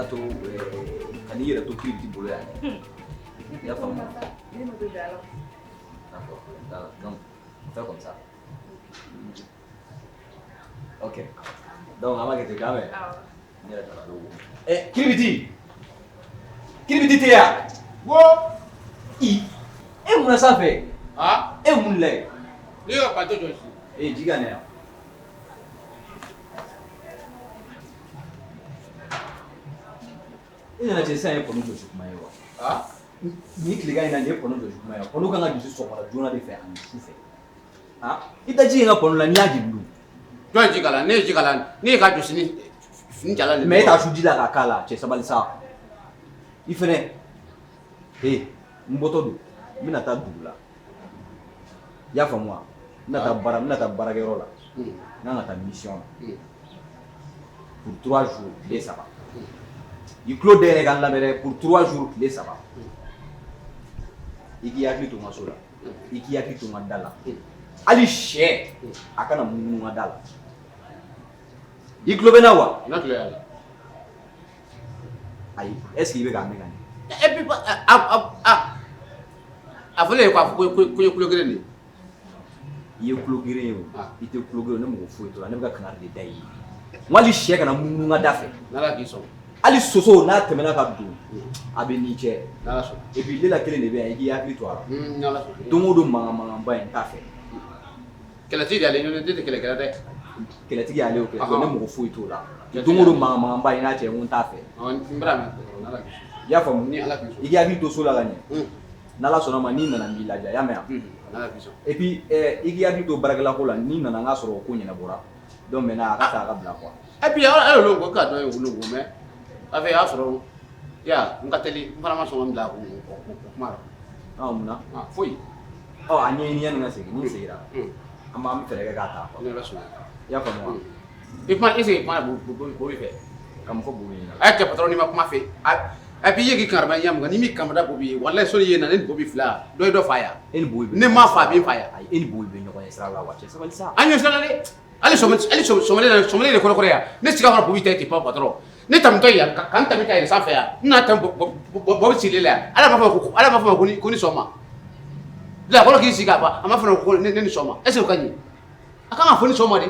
to kan yɛrɛ to kiri ti bolo yan i y'a faamu d'accord donc fais comme ça ok donc an b'a kɛ ten k'an bɛn ne yɛrɛ taara l'o kiribiti tɛ yan wo i e mun na sanfɛ e mun la ye ne ka bato jɔ si ji ka ne yan i nana cɛ sisan ye kɔnɔ jɔsi kuma ye wa ni tilegan in na nin ye kɔnɔ jɔsi kuma ye wa kɔnɔ kan ka dusu sɔgɔla joona de fɛ ani su fɛ i ta ji in ka kɔnɔ la n'i y'a jigin dun jɔn ji kala ne ye ji kala ne ye ka jɔsi ni fini jalan de mais e t'a su ji la k'a k'a la cɛ sabali sa i fɛnɛ n bɔtɔ don n bɛna taa dugu la i y'a faamu wa n bɛna taa baarakɛyɔrɔ la n kan ka taa mission la pour 3 jours tile 3 i tulo da yɛrɛ ka lamɛn dɛ pour 3 jours tile 3 i k'i hakili to n ka so la i k'i hakili to n ka da la hali sɛ a kana munumunu n ka da la i tulo bɛ n na wa ne tulo y'a la ayi est ce que i bɛ k'a mɛn ka ɲɛ et puis a fɔlen ye k'a fɔ ko ye kulo kelen de i ye kulo geren ye o i tɛ kulo geren ne mɔgɔ foyi t'o la ne bɛ ka kangari de da i ye n ko hali sɛ kana munumunu n ka da fɛ n'ala k'i sɔn hali soso n'a tɛmɛna ka don a bɛ n'i cɛ n'ala sɔn et puis lela kelen de bɛ yan i k'i hakili to a la n'ala sɔn don o don mankanba in n t'a fɛ kɛlɛtigi de ale ne tɛ kɛlɛkɛla dɛ kɛlɛtigi y'ale o kɛlɛ ne mɔgɔ foyi t'o la don o don mankanba in n'a cɛ n ko n t'a fɛ n bɛra mɛn n'ala k'i sɔn i y'a faamu ni ala k'i sɔn i k'i hakili to so la ka ɲɛ n'ala sɔnna ma n'i nana n b'i ladiya i y'a mɛn yan n'ala k'i sɔn et puis i k'i hakili to baarakɛla ko la n'i nana n k'a sɔrɔ o ko ɲɛnabɔra donc maintenant a ka taa a ka bila quoi et puis ala y'olu ko k'a dɔn ye wolo ko mais a fɛ y'a sɔrɔ ya n ka teli n fana ma sɔn ka n bila o kuma la mun na foyi a ɲɛɲini yanni n ka segin ni n seginna an bɛ fɛɛrɛ kɛ k'a ta quoi ne bɛ sɔn i y'a faamu wa i kuma i sigi kuma bo fɛ ka mun fɔ Bobi ɲɛna a ye kɛ patron ni ma kuma fɛ et puis i ye k'i kankari ɲɛ mun kan ni min kankari Bobi ye walahi sɔnni ye na ne ni Bobi fila dɔ ye dɔ fa yan e ni Bobi ne m'a fa a bɛ n fa yan ayi e ni Bobi bɛ ɲɔgɔn ye sira la wa cɛ sabali sa an ɲɛ sira la dɛ hali sɔmɔlɛ de kɔrɔkɔrɔ yan ne siga fana Bobi ta ye ten pa patron ne tamitɔ yan ka n tami ka yɛlɛ sanfɛ yan n n'a tɛmɛ Bobi sigilen la yan ala m'a fɔ ko ni sɔgɔma la kɔrɔ k'i sigi a m'a fɔ ko ne ni sɔgɔma est ce que o ka ɲi a kan ka fɔ ni sɔgɔma de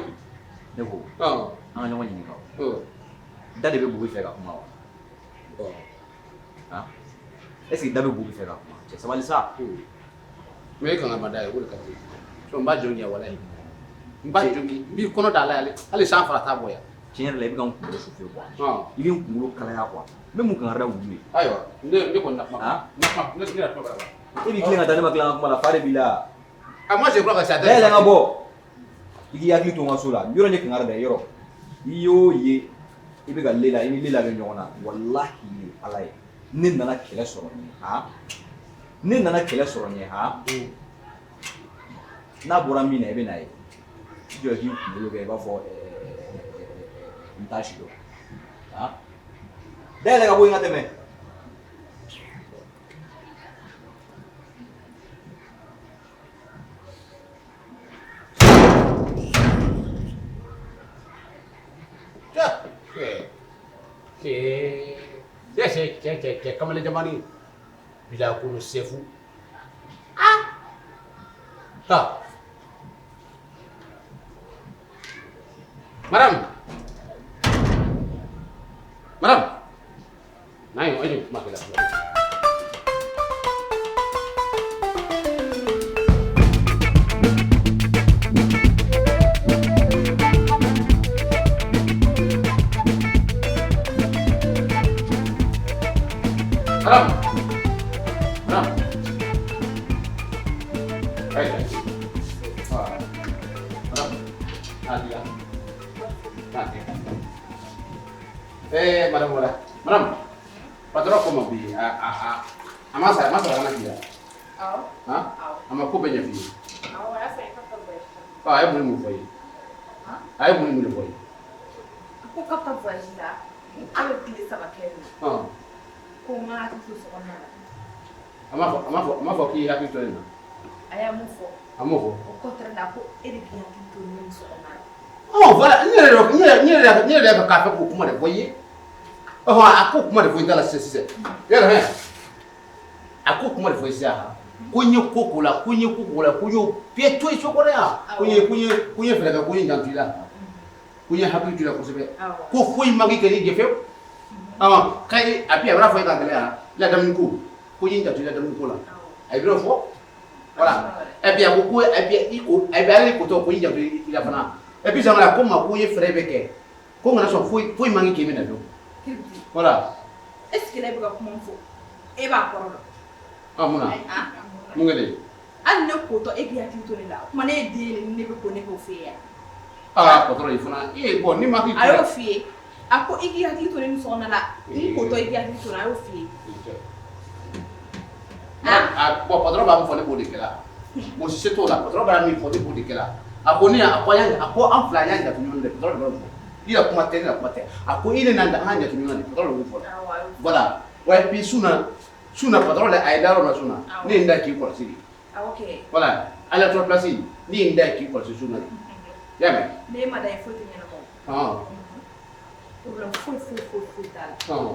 ne ko an ka ɲɔgɔn ɲininka o da de bɛ Bobi fɛ ka kuma wa est ce que da bɛ Bobi fɛ ka kuma cɛ sabali sa mais e kan ka ma da ye o de ka di so n b'a jɔn ɲɛ walahi n b'a jɔn n b'i kɔnɔ da la hali san fara t'a bɔ yan tiɲɛ yɛrɛ la i bɛ ka n kunkolo souffler quoi i bɛ n kunkolo kalaya quoi n bɛ mun kankari da wulu ye ayiwa ne kɔni na kuma ne yɛrɛ kuma bara e b'i tilen ka taa ne ma tilen an ka kuma la fa de b'i la a ma se kura ka se a da yɛlɛ n ka bɔ i k'i hakili to n ka so la yɔrɔ ne kankari da yɔrɔ i y'o ye i bɛ ka lela i ni lela bɛ ɲɔgɔn na walahi ye ala ye ne nana kɛlɛ sɔrɔ ɲɛ ne nana kɛlɛ sɔrɔ ɲɛ n'a bɔra min na i bɛ n'a ye i jɔ k'i kunkolo kɛ i b'a fɔ n t'a si dɔn da yɛlɛ ka bɔ yen ka tɛmɛ cɛ kamalen jamani bila kolo sefu madame n'a ye ayi kuma kɛla madame patron ko ma bi a ma sa kana biya a ma ko bɛ ɲɛ fi a ye mun fɔ ye a ye mun fɔ ye ko ka taa voyage la a bɛ tile 3 kɛ ko n ka hakili to sokɔnɔna la a ma fɔ k'i hakili to nin na a y'a mun fɔ a m'o fɔ o contraire la ko e de k'i hakili to ne sokɔnɔna la voilà n yɛrɛ de ka k'a fɛ k'o kuma de fɔ i ye Oh, aku kuma de fo intala sese. Yala he. Aku kuma de fo isia. Kunye kokola, kunyo pieto e chokola ya. Kunye fere ka kunye jantila. Kunye hapi tula kosebe. Ko foi magi ke ni gefe. Kai api abra fo ita gele la dam ku. Kunye jantila dam ku la. Ai bro fo. Voilà. Et puis beaucoup et puis iko et bien les koto kunye jantila fana. Et puis ça m'a comme kunye fere beke. Ko ngana so foi magi ke mena do. Voilà. Est-ce que les bras comment faut? Et va corro. Ah mona. Mungale. An ne koto e bi ati to le la. Kuma ne de ne be ko ne ko fe ya. Ah, patron ifuna. Bon ni maki. Ayo fe. Ako e bi ati to ne so na la. Ni koto e bi ati to na ayo fe. Bon patron ba mo fo ne bo de kala. Mo si seto la patron ba mi fo de bo de kala. Ako ni ako yanga ako am fla yanga to nyonde patron ba mo. Ila kuma tena kuma te. Ako ile nanda hanja to nyonde patron ba mo. Voilà. Ouais puis suna patron la ay daro na suna. Ni nda ki ko siri. Okay. Voilà. À la place ni nda ki ko suna. Yame. Ne ma dai foto nyana ko. Problem foi tal.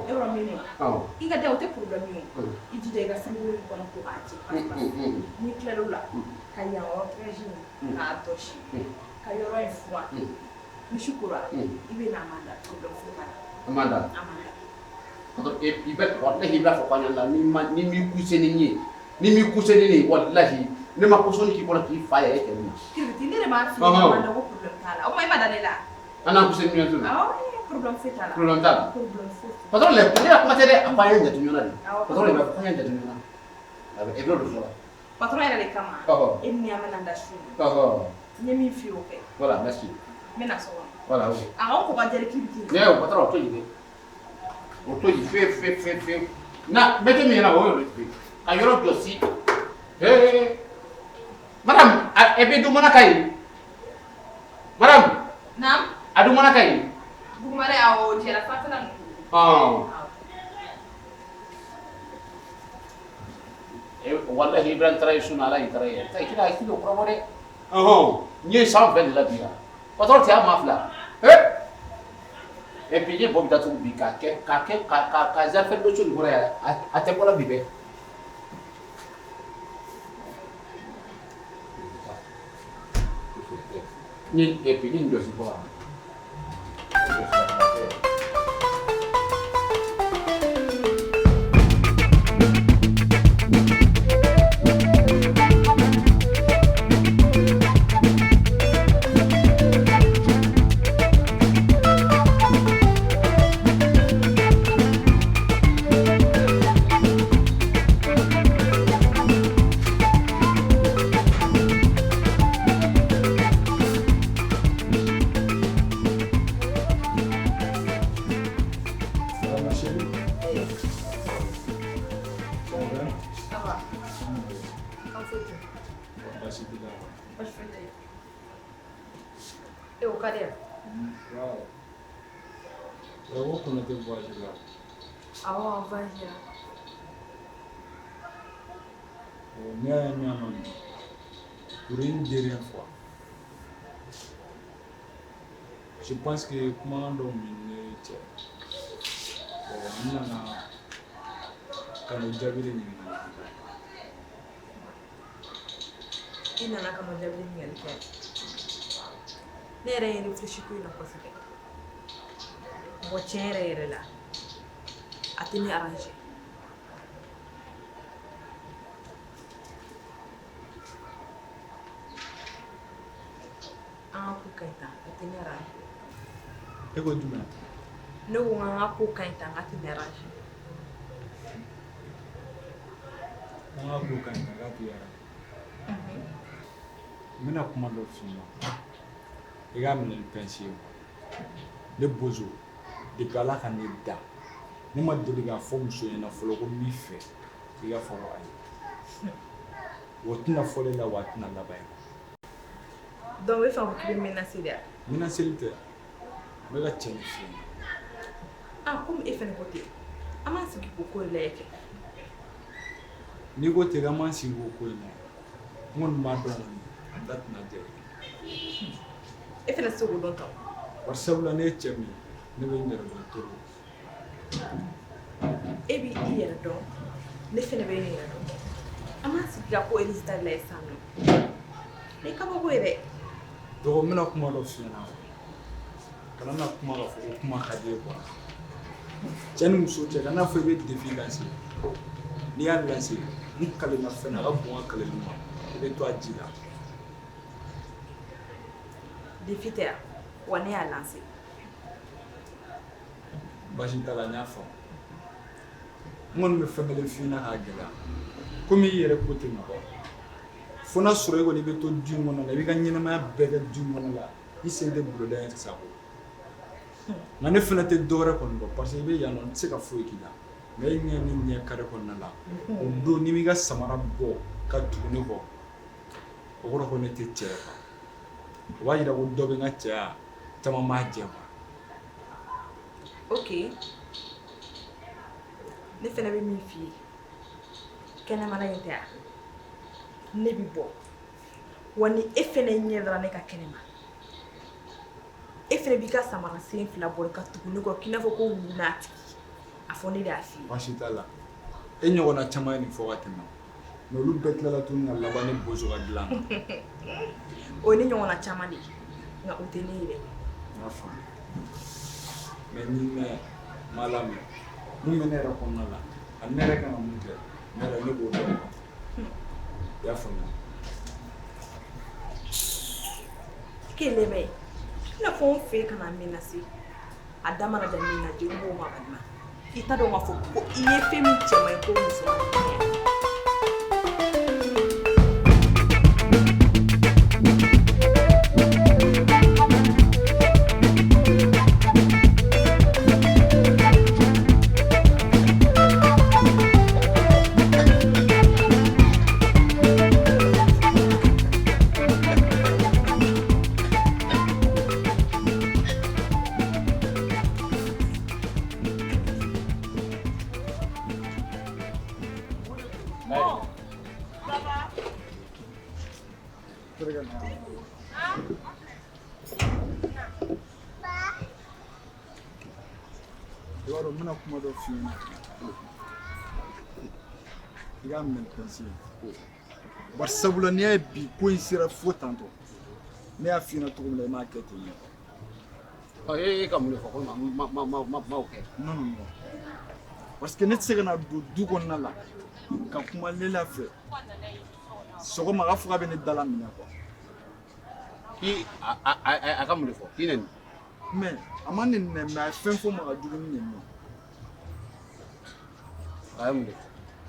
E ora mimi. Iga de ote problem yo. Iji de ga sangu ko na ko ati. Ni claro la. Kaya o regime ka toshi. Kaya ro infwa. Ni shukura. Ibe na manda problem foi manda. Amanda. Atau ibet wallahi ibla fo kwanya ni mi kuseni ni mi kuseni ni wallahi ne ma kusoni ki kola ki faya yake ni kirti ne ma fi ma na ko problem kala o mai madane la ana kuseni ni tuna problem fetala problem patron le pele ko tere apaya nda tunyona ni patron le ba kwanya nda tunyona aba ebro do fo patron era le kama emni amana nda shu ne mi fi oke voilà merci mena so voilà oui on ko ba jere kirti ne o patron to yide o to yi fe na bete mi na o yo fe ayoro josi madame ebe du mana kai madame nam adu mana kai bu mare awo jera fatana wallahi ibran tray suna la tray tay kida ay kilo promore ni sans vel la dia patron ti amafla et puis bon datu bi ka za fait do chun gora ate kola bibe ni et puis ni ndo si quoi Pour une dernière fois. Je pense que comment on dit, quand jabiri ni ina na kama jabiri ni alike ne re ni fleshi ko ina ko sebe mo chere la atini arranger ko kaita atini arranger ego duma no nga ko kaita atini arranger nga ko kaita gatu ya mina kuma do fima iga min pension le bozo de kala kan ni da ni ma deli ga fo muso ina folo ko mi fe iga fo ay wotina fole la watina la bay donc we fa ko bi menacer dia menacer te me la chen fi comme e fene côté ama se ki ko le yake ni go te ga man si go ko na mon ma don dat na je e fene so go don taw war sabla ne chemi ne be ndere do to e bi i yɛrɛ dɔn ne fɛnɛ bɛ ne yɛrɛ dɔn an ma sigi ka ko résultat lajɛ sisan nɔ ne kabako ye dɛ dɔgɔ n bɛna kuma dɔ f'i ɲɛna kana na kuma ka fɔ ko kuma ka di ye quoi cɛ ni muso cɛ kana fɔ i bɛ défi lancer n'i y'a lancer n kalenna fɛn na a ka bon ka kalenni ma i bɛ to a ji la défi tɛ yan wa ne y'a lancé basi t'a la n y'a faamu n kɔni bɛ fɛn kelen f'i ɲɛna k'a gɛlɛya komi i yɛrɛ ko tɛ nɔgɔ fo n'a sɔrɔ e kɔni i bɛ to du in kɔnɔ la i b'i ka ɲɛnamaya bɛɛ kɛ du in kɔnɔ la i sen tɛ boloda ye sago nka ne fana tɛ dɔwɛrɛ kɔni dɔn parce que i bɛ yan nɔ n tɛ se ka foyi k'i la mɛ e ɲɛ ni ɲɛ kare kɔnɔna la o don n'i b'i ka samara bɔ ka tugu ne kɔ o kɔrɔ ko ne tɛ cɛ ye o b'a yira ko dɔ bɛ n ka cɛya caman b'a jɛ ok ne fɛnɛ bɛ min f'i ye kɛnɛmana in tɛ yan ne bi bɔ wa ni e fɛnɛ ɲɛ dara ne ka kɛnɛma e fɛnɛ b'i ka samara sen 2 bɔ ka tugu ne kɔ k'i n'a fɔ ko wulu n'a tigi a fɔ ne de y'a f'i ye baasi t'a la e ɲɔgɔnna caman ye nin fɔ ka tɛmɛ mɛ olu bɛɛ tilala tuguni ka laban ne bozo ka dilan na o ye ne ɲɔgɔnna caman de ye nka o tɛ ne ye dɛ n y'a faamu mɛ ni mɛ ma lamɛn mun bɛ ne yɛrɛ kɔnɔna la ani ne yɛrɛ kan ka mun kɛ ne yɛrɛ ne b'o dɔn i y'a faamuya kele bɛ i n'a fɔ n fɛ ka na min lase a da mana da min na jeli b'o ma balima i t'a dɔn k'a fɔ ko i ye fɛn min cɛ man ɲi ko musomanin n bɛna kuma dɔ f'i ɲɛna i k'a minɛ pɛnsi bari sabula n'i y'a ye bi ko in sera fo tantɔ ne y'a f'i ɲɛna cogo min na i m'a kɛ ten ɲɛ e ka mun de fɔ ko m'o kɛ non non non parce que ne tɛ se ka na don du kɔnɔna la ka kuma Lela fɛ sɔgɔma a ka fɔ k'a bɛ ne dala minɛ quoi a ka mun de fɔ k'i nɛni mais a ma ne nɛni mais a ye fɛn fɔ ma ka jugu ni nɛni a ye mun de fɔ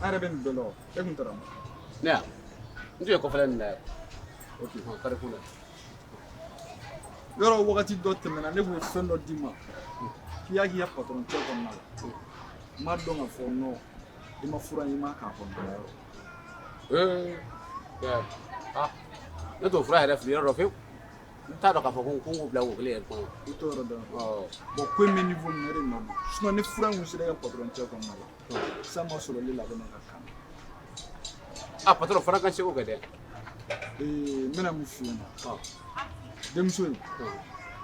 an yɛrɛ bɛ nin bɛɛ la o e kun taara mun ne yan n tun ye kɔfɛla nin la yan ok kari ko la yɔrɔ wagati dɔ tɛmɛna ne kun ye fɛn dɔ d'i ma k'i y'a k'i ka patron cɛ kɔnɔna la n m'a dɔn k'a fɔ non i ma fura in i m'a k'a kɔnɔna yɔrɔ ne t'o fura yɛrɛ fili yɔrɔ dɔ fewu n t'a dɔn k'a fɔ ko n k'o bila wo kelen yɛrɛ kɔnɔ i t'o yɔrɔ dɔn bon ko in bɛ niveau min na e de ma bon sinon ni fura in kun sera i ka patron cɛ kɔnɔna la sisan ma sɔrɔ Lela bɛ ne ka kan a patron fana ka seko kɛ dɛ n bɛna mun f'i ɲɛna denmuso in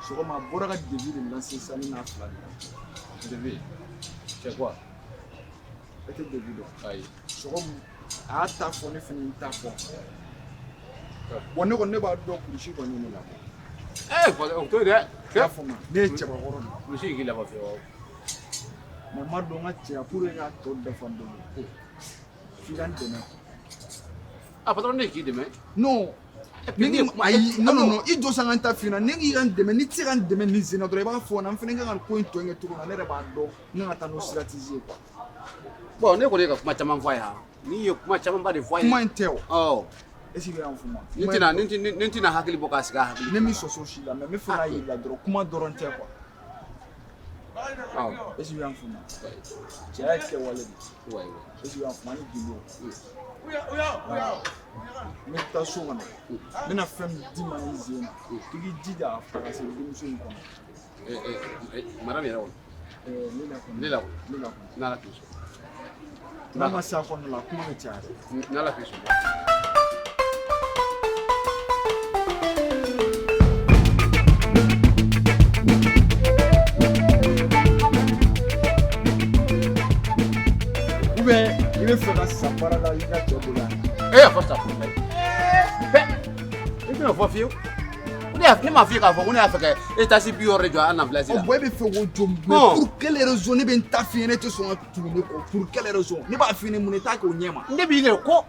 sɔgɔma a bɔra ka devi de lancer sisan ne n'a fila de la devi c'est quoi e tɛ devi dɔn ayi sɔgɔma a y'a ta fɔ ne fana y'i ta fɔ bon ne kɔni ne b'a dɔn kulusi kɔni ne la o to ye dɛ i y'a faamu ne ye cɛbakɔrɔ de ye misi k'i laban fiyewu mais n ma dɔn n ka cɛya pour que k'a tɔ dafa dɔɔni f'i ka n dɛmɛ a patron ne k'i dɛmɛ non ayi non non non i jɔ san ka n ta f'i ɲɛna ne k'i ka n dɛmɛ ni tɛ se ka n dɛmɛ nin sen na dɔrɔn i b'a fɔ n na n fana ka kan ka ko in tɔ kɛ cogo min na ne yɛrɛ b'a dɔn n kan ka taa n'o stratégie ye quoi bon ne kɔni ye ka kuma caman fɔ a ye han n'i ye kuma camanba de fɔ a ye kuma in tɛ o est ce que y'an faamu ni tɛna hakili bɔ k'a sigi a hakili ne min sɔsɔ si la mais n bɛ fɛ k'a yir'i la dɔrɔn kuma dɔrɔn tɛ quoi est ce que y'an faamu cɛya ye kɛwale de est ce que y'an faamu ani gindo n bɛ taa so kɔnɔ n bɛna fɛn min d'i ma i zen na i k'i jija a ka se denmuso in kɔnɔ madame yɛrɛ kɔnɔ Lela kɔnɔ n'ala k'i sɔn n'a ma se a kɔnɔna la kuma bɛ caya dɛ n'ala k'i sɔn sambara la i ka cɛ bolo yan. Eh fa sa fo mai. I bɛna fɔ fiyewu. Ne m'a f'i ye k'a fɔ ko ne y'a fɛ ka état supérieur de jɔ an na place la. Bon e bɛ fɛ k'o jɔ mais pour quelle raison ne bɛ n ta f'i ye ne tɛ sɔn ka tugu ne kɔ pour quelle raison ne b'a f'i ye mun i t'a kɛ o ɲɛ ma. Ne b'i yɛrɛ ko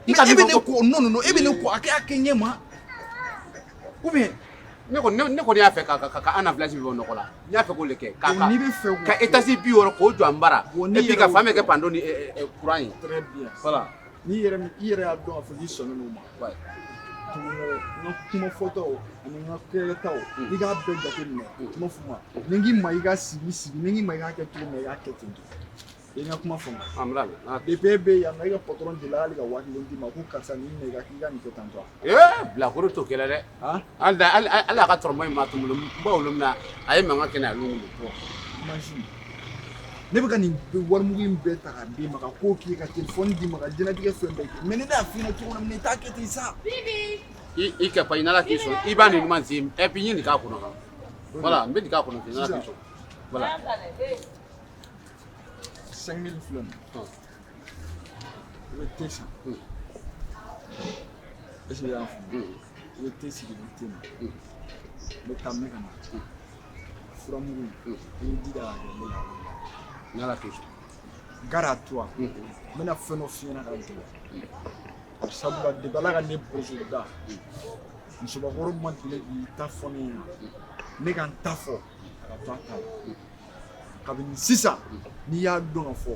e bɛ ne kɔ non e bɛ ne kɔ a kɛ ɲɛ ma ou bien. ne kɔni y'a fɛ ka an na place bɛ bɔ nɔgɔ la n y'a fɛ k'o de kɛ ka état supérieur k'o jɔ an bara et puis ka fan bɛɛ kɛ pando ni courant ye. Très bien. Voilà. N'i yɛrɛ y'a dɔn k'a fɔ k'i sɔnnen don ma. N ka kuma fɔtaw ani n ka kɛtaw i k'a bɛɛ jateminɛ kuma fɔ ma ni n k'i ma i ka sigi ni n k'i ma i k'a kɛ cogo min na i k'a kɛ ten to i ka kuma fɔ ma depuis e bɛ yan nɔ i ka patron delila hali ka 1000 d'i ma ko karisa nin minɛ i ka nin kɛ tan tɔ. Bilakoro t'o kɛlɛ dɛ hali a ka tɔrɔmɔ in ma tun bolo n b'a wolo min na a ye mankan kɛnɛ a y'o wolo. Imagine ne bɛ ka nin warimugu in bɛɛ ta k'a d'e ma ka ko k'i ka téléphone d'i ma ka diɲɛlatigɛ fɛn bɛɛ kɛ mais ne n'a f'i ɲɛna cogo min na i t'a kɛ ten sa. I kɛ pa i n'ala k'i sɔn i b'a nin ɲuman sen et puis n ye nin k'a kɔnɔ voilà n bɛ nin k'a kɔnɔ ten n'ala k'i sɔn voilà. 5000 filɛ nin i bɛ te san est ce que i y'a faamu i bɛ te sigi ni te na n bɛ taa n bɛ ka na furamugu in i bɛ jija k'a kɛ ne la. n'ala k'i sɔn. Gare à toi n bɛna fɛn dɔ f'i ɲɛna ka gɛlɛya sabula depuis ala ka ne bozo da musobakɔrɔ ma deli k'i ta fɔ ne ɲɛna ne ka n ta fɔ a ka to a ta la kabini sisan n'i y'a dɔn ka fɔ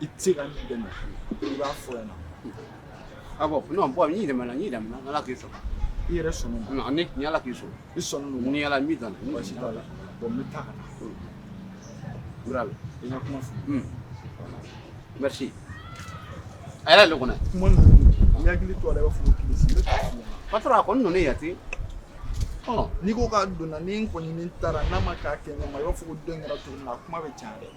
i tɛ se ka n dɛmɛ i b'a fɔ yan na. Ah bon non bon n y'i dɛmɛ n'ala k'i sɔn. I yɛrɛ sɔnnen don. Ni ala k'i sɔn. I sɔnnen don. Ni ala min dan. Baasi t'a la bon n bɛ taa ka na. Bravo. I ka kuma fɔ. Merci. A yɛrɛ le kɔnɔ. Kuma ninnu n'i hakili to a la i b'a fɔ ko kilisi n bɛ taa f'i ɲɛna. Patron a kɔni ninnu yati. N'i ko k'a donna ni n kɔni ni n taara n'a ma k'a kɛ ɲɛ ma i b'a fɔ ko dɔ in kɛra cogo min na a kuma bɛ caya dɛ.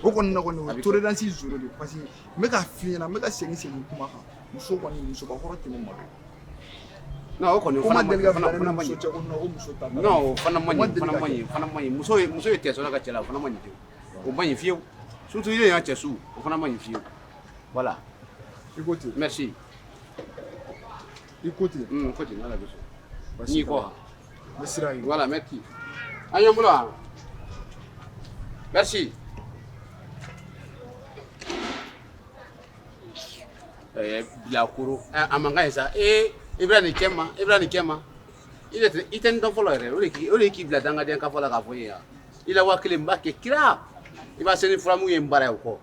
O kɔni na kɔni o ye tolérance zéro de parce que n bɛ k'a f'i ɲɛna n bɛ ka segin kuma kan muso kɔni musobakɔrɔ tɛ ne ma. Non o kɔni fana deli ka bila ne ni muso cɛ ko non ko muso ta. Non o fana man ɲi muso ye tɛ sɔnna ka cɛ la o fana man ɲi fiyewu o man ɲi fiyewu surtout i y'a cɛ su o fana man ɲi fiyewu voilà. I ko ten. Merci. I ko ten. Ko ten n'ala bɛ sɔn. N'i kɔ. N bɛ siran yen. Voilà merci. An y'an bolo wa. Merci. Bilakoro a man kan ye sa i bɛna nin kɛ n ma i tɛ n dɔn fɔlɔ yɛrɛ o de k'i bila dangadenya ka fɔ la k'a fɔ n ye yan i la 1000 n b'a kɛ kira i b'a se ni furamugu ye n bara ye o kɔ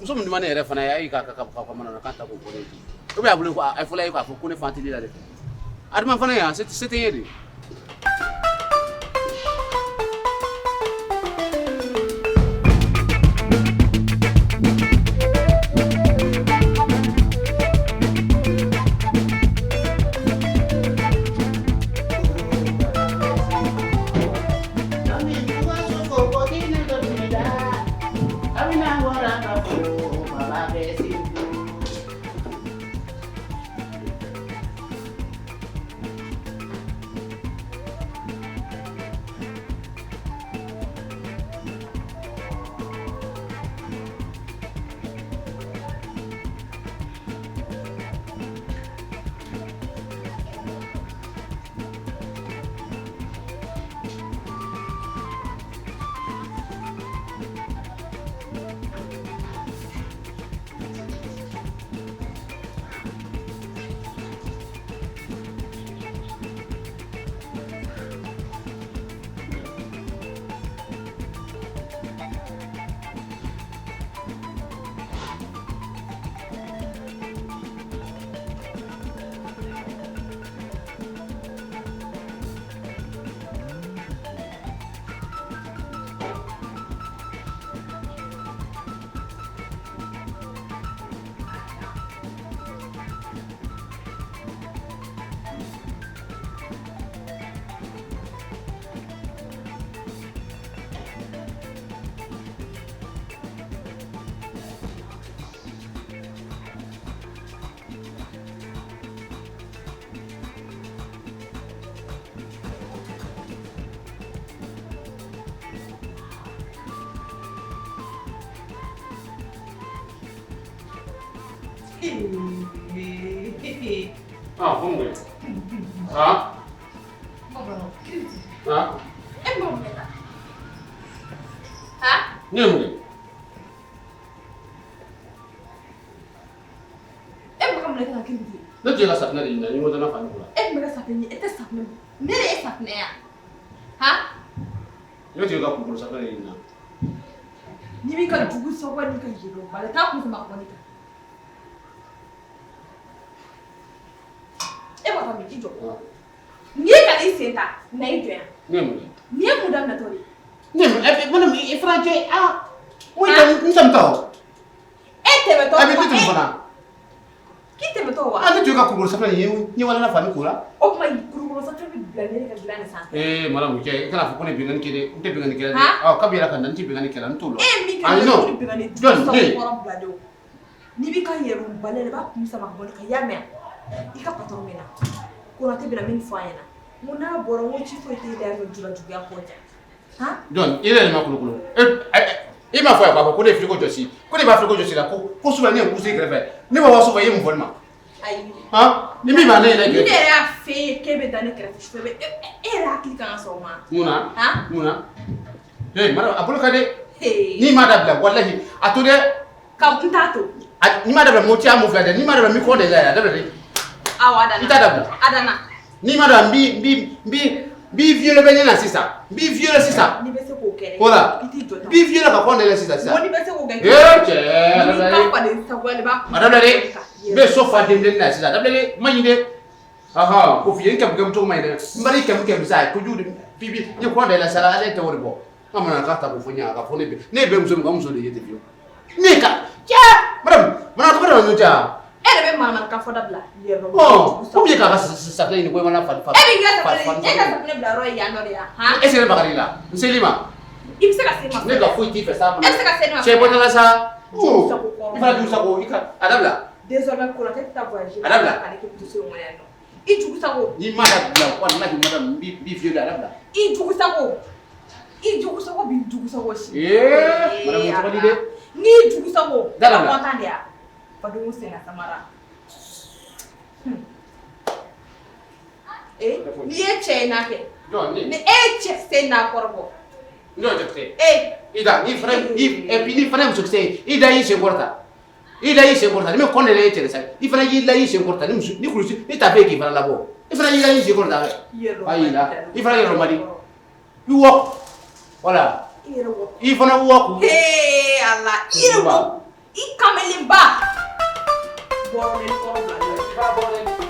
muso min duma ne yɛrɛ fana ye a y'i ka mana na k'a ta k'o bɔ ne di ou bien a bolo a fɔla ye k'a fɔ ko ne fan tɛ ne la de a duma fana yan se tɛ n ye de. Ah, kom gue. Ah? Ah? Hah? Ni gue. Kamu lagi nak kiri? Nanti jelas sapna di ini, mau tanah fanu pula. Mereka sapna, itu sapna. Nere sapna ya? Hah? Nanti juga kumpul sapna di ini. Ni bika jugu sawa ni kan jiro, bala ta ku sama ko ni ka. Ba ka mi ijo. Ni ka ni senta, na ijo ya. Ni mu dam na tori. Ni mana mi franje ah. Mo itam tau. Te beto. Abi tu fana. Kite beto wa. Nanti juga kumpul sapna ni wala na fanu kula. O kuma guru sa tabi blane ka blane sa. Malam ke kana fu kone bingan kide, inte bingan kide. Ah, kabira kan nanti bingan kide ntulo. Mi ka ni bingan ni. Don, hey. Ni bi ka yeru balale ba ku sama ko ka yame. Ika patron mena. Kuna te bina min fayena. Muna boro mo chi fo te da no jula juga ko ja. Ha? Don, ile ni makulu. Ima fo ya baba ko ne fiko josi. Ko ne ba fiko josi la ko suba ne ku se greve. Ne ba waso ba yem volma. Ai. Ha? Ni mi ba ne na Ni ke. era fe kebe dane greve febe. Era klika so ma. Muna? Ha? Muna? Hey, mara abul kade. Hey. Ni ma da bla wallahi. Atude Kam ntato. ni ma da bla mo ti amu fla de. Ni ma da bla mi ko de la da bla de. Awadana. Ita da bla. Adana. Ni ma da bi viole be na sisa. Bi viole sisa. Ni bese ko kere. Hola. Iti jota. Bi viole ka ko de la sisa sisa. Ni bese ko gake. Che. Ni ka pa de sa wale ba. Madame Lale, be so fa den na sisa. Madame Lale, mayinde. Aha, ko fiyen kam to mayinde. Mbari kam sa ko jude bibi ni ko de la sala ale te worbo. Amana ka ta ko funya ka fone be. Ne be muso ngam so de yete biyo. Ne ka. Ja, madame, mana ko do no ja. Ere be mama ka foda bla. Yero. Oh, ko bi ka sa ni ko mana fa. Ebi ga sa ne bla ro ya no ya. Ha? Ese ne bakari la. Selima. Ibse ka sema. Ne ka fuiti fe sa. Ibse ka sema. Che bona la sa. Oh. Ifa du sa ko ika. Adabla. Désormais ko la tête ta voyage. Adabla. Ka ke tuso mo ya no. Ijugu sago. Ni mada bla wallahi madame bi vieux adabla. Ijugu sago. Ijugu sago bi ijugu sago shi. Madame mo tabali de. Ni ijugu sago. Adabla. Ka kontan dia. Padu mo sena samara. Ni eche na ke. Non, Ni eche sena korbo. non jete. Eh. Ni frère, et puis ni frère succès. Ida yi se porta. Ida yi se porta. Ni me connaît les télé ça. Il fallait y la yi se porta. Ni kulusi, ni tape qui va là-bas. Il fallait y la yi se porta. Aïe là. Il fallait y romadi. You walk. Voilà. Il faut na walk. Hey Allah. Ire wo. I kamelimba. Bon, le ko bla. Ba bon.